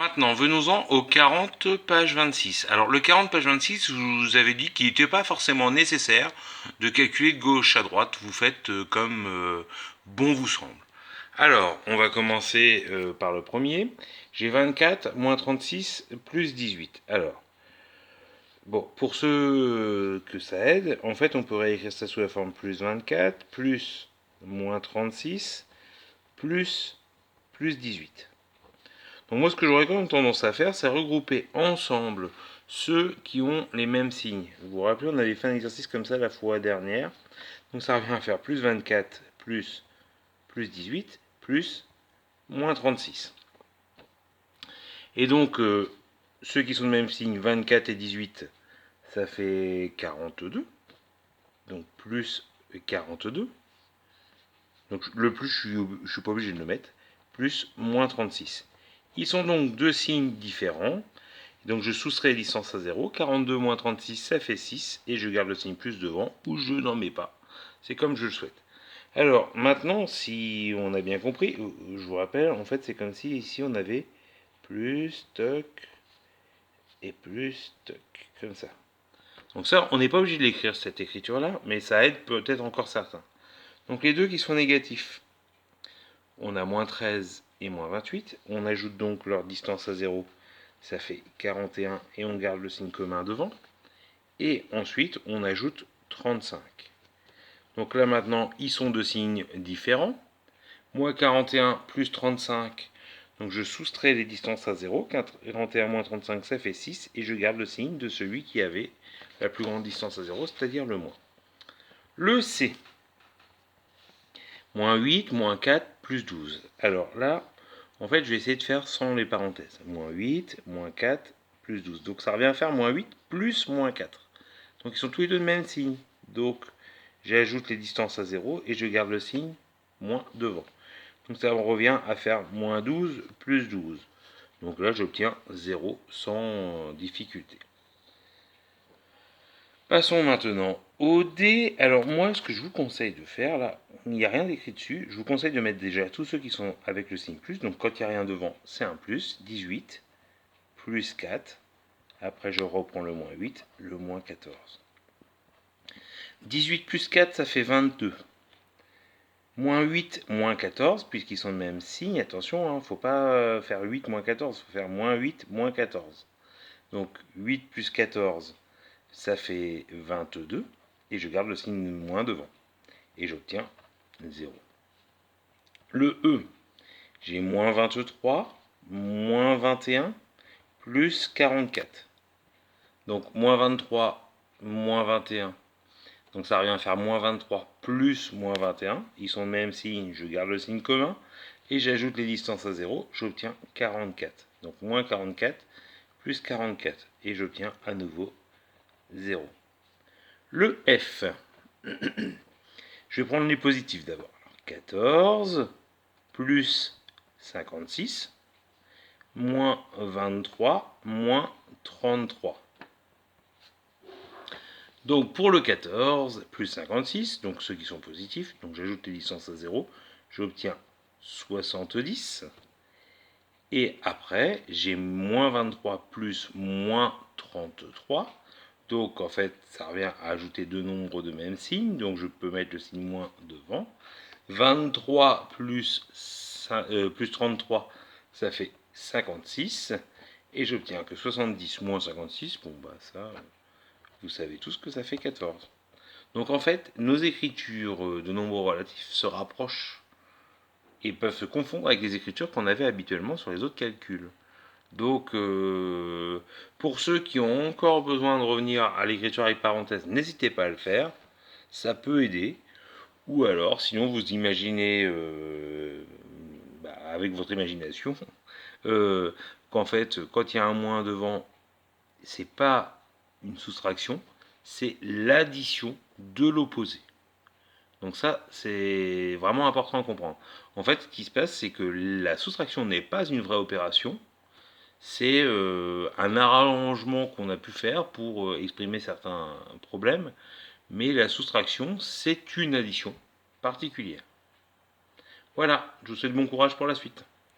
Maintenant, venons-en au 40 page 26. Alors le 40 page 26, je vous avais dit qu'il n'était pas forcément nécessaire de calculer de gauche à droite. Vous faites comme bon vous semble. Alors, on va commencer par le premier. J'ai 24 moins 36 plus 18. Alors, bon, pour ceux que ça aide, en fait, on pourrait écrire ça sous la forme plus 24, plus moins 36, plus 18. Donc moi, ce que j'aurais quand même tendance à faire, c'est regrouper ensemble ceux qui ont les mêmes signes. Vous vous rappelez, on avait fait un exercice comme ça la fois dernière. Donc ça revient à faire plus 24, plus 18, plus moins 36. Et donc, ceux qui sont de même signe, 24 et 18, ça fait 42. Donc plus 42. Donc le plus, je ne suis pas obligé de le mettre. Plus moins 36. Ils sont donc deux signes différents. Donc je soustrais les distances à 0. 42 moins 36, ça fait 6. Et je garde le signe plus devant, ou je n'en mets pas. C'est comme je le souhaite. Alors maintenant, si on a bien compris, je vous rappelle, en fait c'est comme si ici on avait plus, toc, et plus, toc, comme ça. Donc ça, on n'est pas obligé de l'écrire cette écriture-là, mais ça aide peut-être encore certains. Donc les deux qui sont négatifs, on a moins 13 et moins 28. On ajoute donc leur distance à 0, ça fait 41 et on garde le signe commun devant. Et ensuite, on ajoute 35. Donc là maintenant, ils sont de signes différents. Moins 41 plus 35, donc je soustrais les distances à 0. 41 moins 35, ça fait 6. Et je garde le signe de celui qui avait la plus grande distance à 0, c'est-à-dire le moins. Le C. Moins 8, moins 4, plus 12. Alors là, en fait, je vais essayer de faire sans les parenthèses. Moins 8, moins 4, plus 12. Donc ça revient à faire moins 8 plus moins 4. Donc ils sont tous les deux de même signe. Donc j'ajoute les distances à 0 et je garde le signe moins devant. Donc ça revient à faire moins 12 plus 12. Donc là, j'obtiens 0 sans difficulté. Passons maintenant au D. Alors moi, ce que je vous conseille de faire, là, il n'y a rien d'écrit dessus. Je vous conseille de mettre déjà tous ceux qui sont avec le signe plus. Donc quand il n'y a rien devant, c'est un plus. 18, plus 4. Après, je reprends le moins 8, le moins 14. 18 plus 4, ça fait 22. Moins 8, moins 14, puisqu'ils sont de même signe. Attention, il ne faut pas faire 8 moins 14, il faut faire moins 8, moins 14. Donc 8 plus 14, ça fait 22. Et je garde le signe moins devant. Et j'obtiens 0. Le E, j'ai moins 23, moins 21, plus 44. Donc moins 23, moins 21. Donc ça revient à faire moins 23 plus moins 21. Ils sont de même signe, je garde le signe commun. Et j'ajoute les distances à 0, j'obtiens 44. Donc moins 44 plus 44. Et j'obtiens à nouveau 0. Le F. Je vais prendre les positifs d'abord. 14 plus 56 moins 23 moins 33. Donc pour le 14, plus 56, donc ceux qui sont positifs, donc j'ajoute les distances à 0, j'obtiens 70. Et après, j'ai moins 23 plus moins 33. Donc en fait, ça revient à ajouter deux nombres de même signe, donc je peux mettre le signe moins devant. 23 plus 33, ça fait 56. Et j'obtiens que 70 moins 56, bon bah ça, vous savez tous que ça fait 14. Donc en fait, nos écritures de nombres relatifs se rapprochent et peuvent se confondre avec les écritures qu'on avait habituellement sur les autres calculs. Donc pour ceux qui ont encore besoin de revenir à l'écriture avec parenthèses, n'hésitez pas à le faire, ça peut aider. Ou alors, sinon vous imaginez avec votre imagination qu'en fait, quand il y a un moins devant, c'est pas une soustraction, c'est l'addition de l'opposé. Donc ça, c'est vraiment important à comprendre. En fait, ce qui se passe, c'est que la soustraction n'est pas une vraie opération, c'est un arrangement qu'on a pu faire pour exprimer certains problèmes, mais la soustraction, c'est une addition particulière. Voilà, je vous souhaite bon courage pour la suite.